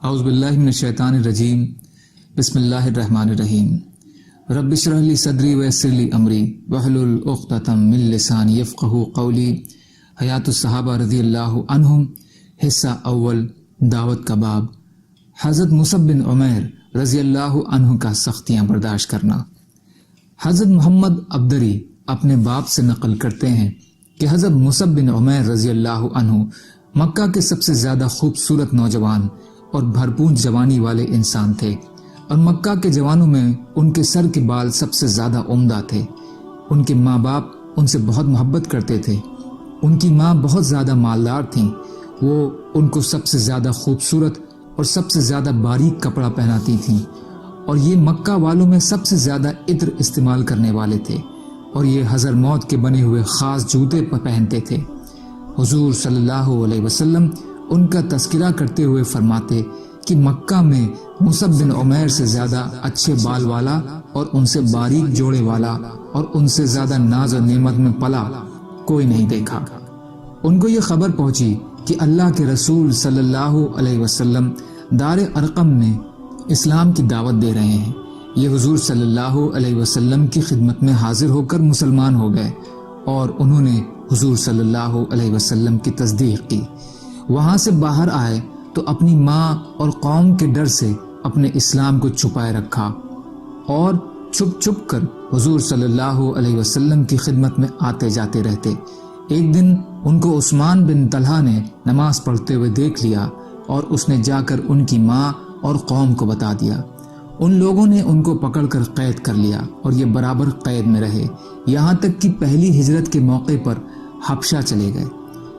اعوذ باللہ من الشیطان الرجیم بسم اللہ الرحمن الرحیم رب اشرح لی صدری ویسر لی امری واحلل عقدۃ من لسانی یفقہوا قولی۔ حیات الصحابہ رضی اللہ عنہم، حصہ اول، دعوت کا باب۔ حضرت مصعب بن عمیر رضی اللہ عنہ کا سختیاں برداشت کرنا۔ حضرت محمد عبدری اپنے باپ سے نقل کرتے ہیں کہ حضرت مصعب بن عمیر رضی اللہ عنہ مکہ کے سب سے زیادہ خوبصورت نوجوان اور بھرپور جوانی والے انسان تھے، اور مکہ کے جوانوں میں ان کے سر کے بال سب سے زیادہ عمدہ تھے۔ ان کے ماں باپ ان سے بہت محبت کرتے تھے۔ ان کی ماں بہت زیادہ مالدار تھیں، وہ ان کو سب سے زیادہ خوبصورت اور سب سے زیادہ باریک کپڑا پہناتی تھیں، اور یہ مکہ والوں میں سب سے زیادہ عطر استعمال کرنے والے تھے، اور یہ حضر موت کے بنے ہوئے خاص جوتے پہنتے تھے۔ حضور صلی اللہ علیہ وسلم ان کا تذکرہ کرتے ہوئے فرماتے کہ مکہ میں مصعب بن عمیر سے زیادہ اچھے بال والا اور ان سے باریک جوڑے والا اور ان سے زیادہ ناز و نعمت میں پلا کوئی نہیں دیکھا۔ ان کو یہ خبر پہنچی کہ اللہ کے رسول صلی اللہ علیہ وسلم دار ارقم میں اسلام کی دعوت دے رہے ہیں۔ یہ حضور صلی اللہ علیہ وسلم کی خدمت میں حاضر ہو کر مسلمان ہو گئے، اور انہوں نے حضور صلی اللہ علیہ وسلم کی تصدیق کی۔ وہاں سے باہر آئے تو اپنی ماں اور قوم کے ڈر سے اپنے اسلام کو چھپائے رکھا، اور چھپ چھپ کر حضور صلی اللہ علیہ وسلم کی خدمت میں آتے جاتے رہتے۔ ایک دن ان کو عثمان بن طلحہ نے نماز پڑھتے ہوئے دیکھ لیا، اور اس نے جا کر ان کی ماں اور قوم کو بتا دیا۔ ان لوگوں نے ان کو پکڑ کر قید کر لیا، اور یہ برابر قید میں رہے، یہاں تک کہ پہلی ہجرت کے موقع پر حبشہ چلے گئے۔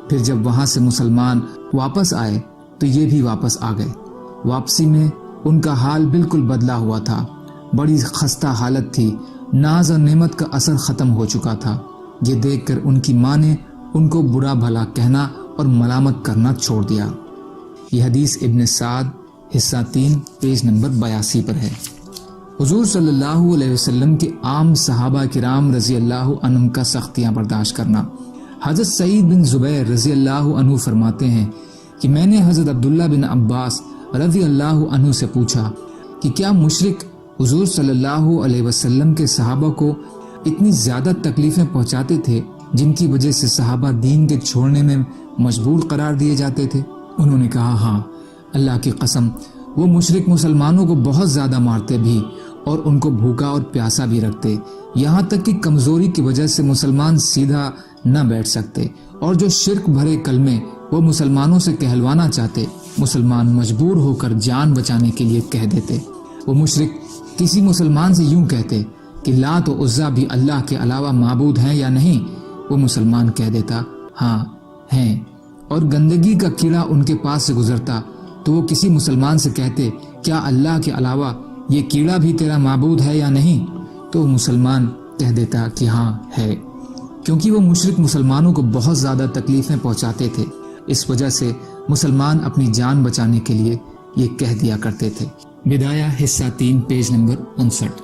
پھر جب وہاں سے مسلمان واپس آئے تو یہ بھی واپس آ گئے۔ واپسی میں ان کا حال بالکل بدلا ہوا تھا، بڑی خستہ حالت تھی، ناز اور نعمت کا اثر ختم ہو چکا تھا۔ یہ دیکھ کر ان کی ماں نے ان کو برا بھلا کہنا اور ملامت کرنا چھوڑ دیا۔ یہ حدیث ابن سعد حصہ 3 پیج نمبر 82 پر ہے۔ حضور صلی اللہ علیہ وسلم کے عام صحابہ کرام رضی اللہ عنہم کا سختیاں برداشت کرنا۔ حضرت سعید بن زبیر رضی اللہ عنہ فرماتے ہیں کہ میں نے حضرت عبداللہ بن عباس رضی اللہ عنہ سے پوچھا کہ کیا مشرک حضور صلی اللہ علیہ وسلم کے صحابہ کو اتنی زیادہ تکلیفیں پہنچاتے تھے جن کی وجہ سے صحابہ دین کے چھوڑنے میں مجبور قرار دیے جاتے تھے؟ انہوں نے کہا ہاں، اللہ کی قسم وہ مشرک مسلمانوں کو بہت زیادہ مارتے بھی، اور ان کو بھوکا اور پیاسا بھی رکھتے، یہاں تک کہ کمزوری کی وجہ سے مسلمان سیدھا نہ بیٹھ سکتے، اور جو شرک بھرے کلمے وہ مسلمانوں سے کہلوانا چاہتے، مسلمان مجبور ہو کر جان بچانے کے لیے کہہ دیتے۔ وہ مشرک کسی مسلمان سے یوں کہتے کہ لات و عزا بھی اللہ کے علاوہ معبود ہیں یا نہیں؟ وہ مسلمان کہہ دیتا ہاں ہیں، اور گندگی کا کیڑا ان کے پاس سے گزرتا تو وہ کسی مسلمان سے کہتے کیا اللہ کے علاوہ یہ کیڑا بھی تیرا معبود ہے یا نہیں؟ تو وہ مسلمان کہہ دیتا کہ ہاں ہے، کیونکہ وہ مشرک مسلمانوں کو بہت زیادہ تکلیفیں پہنچاتے تھے۔ اس وجہ سے مسلمان اپنی جان بچانے کے لیے یہ کہہ دیا کرتے تھے۔ بدایہ حصہ 3 پیج نمبر 59۔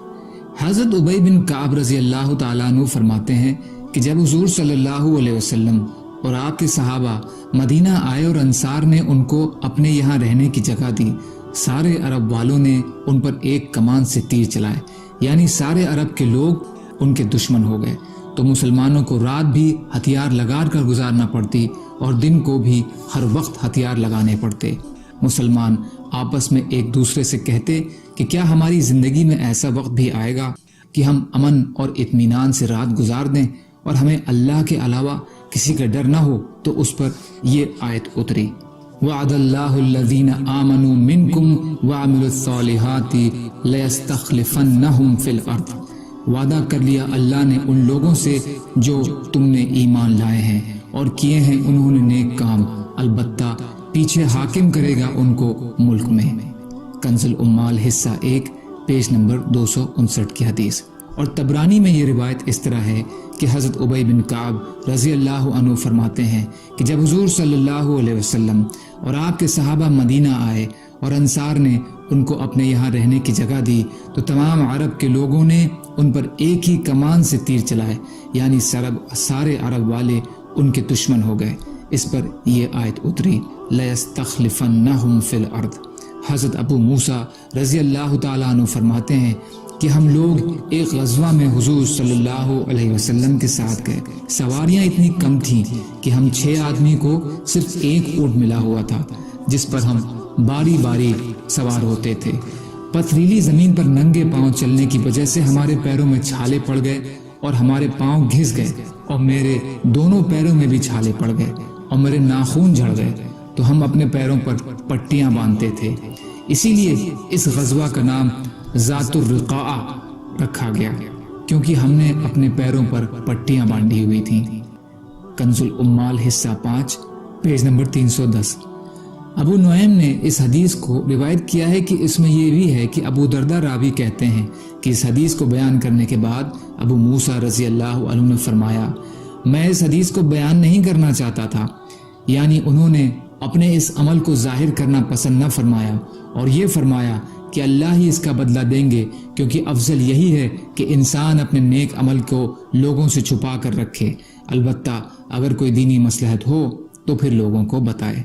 حضرت ابی بن کعب رضی اللہ تعالیٰ عنہ فرماتے ہیں کہ جب حضور صلی اللہ علیہ وسلم اور آپ کے صحابہ مدینہ آئے اور انصار نے ان کو اپنے یہاں رہنے کی جگہ دی، سارے عرب والوں نے ان پر ایک کمان سے تیر چلائے، یعنی سارے عرب کے لوگ ان کے دشمن ہو گئے، تو مسلمانوں کو رات بھی ہتھیار لگا کر گزارنا پڑتی اور دن کو بھی ہر وقت ہتھیار لگانے پڑتے۔ مسلمان آپس میں ایک دوسرے سے کہتے کہ کیا ہماری زندگی میں ایسا وقت بھی آئے گا کہ ہم امن اور اطمینان سے رات گزار دیں اور ہمیں اللہ کے علاوہ کسی کا ڈر نہ ہو؟ تو اس پر یہ آیت اتری، وعد اللہ الذین آمنوا منکم وعملوا الصالحات لیستخلفنہم فی الارض۔ وعدہ کر لیا اللہ نے ان لوگوں سے جو تم نے ایمان لائے ہیں اور کیے ہیں انہوں نے نیک کام، البتہ پیچھے حاکم کرے گا ان کو ملک میں۔ کنز الاموال حصہ 1 پیج نمبر 259 کی حدیث۔ اور طبرانی میں یہ روایت اس طرح ہے کہ حضرت ابی بن کعب رضی اللہ عنہ فرماتے ہیں کہ جب حضور صلی اللہ علیہ وسلم اور آپ کے صحابہ مدینہ آئے اور انصار نے ان کو اپنے یہاں رہنے کی جگہ دی، تو تمام عرب کے لوگوں نے ان پر ایک ہی کمان سے تیر چلائے، یعنی سارے عرب والے ان کے دشمن ہو گئے۔ اس پر یہ آیت اتری، لَيَسْتَخْلِفَنَّهُمْ فِي الْأَرْضِ۔ حضرت ابو موسیٰ رضی اللہ تعالیٰ عنہ فرماتے ہیں کہ ہم لوگ ایک غزوہ میں حضور صلی اللہ علیہ وسلم کے ساتھ گئے. سواریاں اتنی کم تھیں کہ ہم 6 آدمی کو صرف ایک اونٹ ملا ہوا تھا جس پر ہم باری باری سوار ہوتے تھے. پتھریلی زمین پر ننگے پاؤں چلنے کی وجہ سے ہمارے پیروں میں چھالے پڑ گئے اور ہمارے پاؤں گھس گئے اور میرے دونوں پیروں میں بھی چھالے پڑ گئے اور میرے ناخون جھڑ گئے. تو ہم اپنے پیروں پر پٹیاں باندھتے تھے. اسی لیے اس غزوہ کا نام ذات الرقاع رکھا گیا کیونکہ ہم نے اپنے پیروں پر پٹیاں باندھی ہوئی تھیں. کنز الامال حصہ 5 پیج نمبر 310. ابو نعیم نے اس حدیث کو روایت کیا ہے کہ اس میں یہ بھی ہے کہ ابو درداء راوی کہتے ہیں کہ اس حدیث کو بیان کرنے کے بعد ابو موسیٰ رضی اللہ عنہ نے فرمایا میں اس حدیث کو بیان نہیں کرنا چاہتا تھا. یعنی انہوں نے اپنے اس عمل کو ظاہر کرنا پسند نہ فرمایا اور یہ فرمایا کہ اللہ ہی اس کا بدلہ دیں گے کیونکہ افضل یہی ہے کہ انسان اپنے نیک عمل کو لوگوں سے چھپا کر رکھے. البتہ اگر کوئی دینی مصلحت ہو تو پھر لوگوں کو بتائے.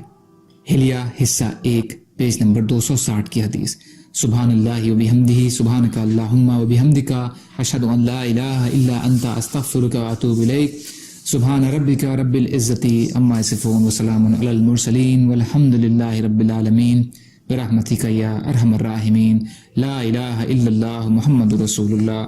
حلیہ حصہ 1 پیج نمبر 260 کی حدیث. سبحان اللہ وبحمدہ سبحانک اللہم وبحمدک اشہد ان لا الہ الا انت استغفرک واتوب الیک. سبحان ربک رب العزت عما یصفون وسلام علی المرسلین والحمد للہ رب العالمین برحمتک یا ارحم الراحمین. لا الہ الا اللہ محمد رسول اللہ.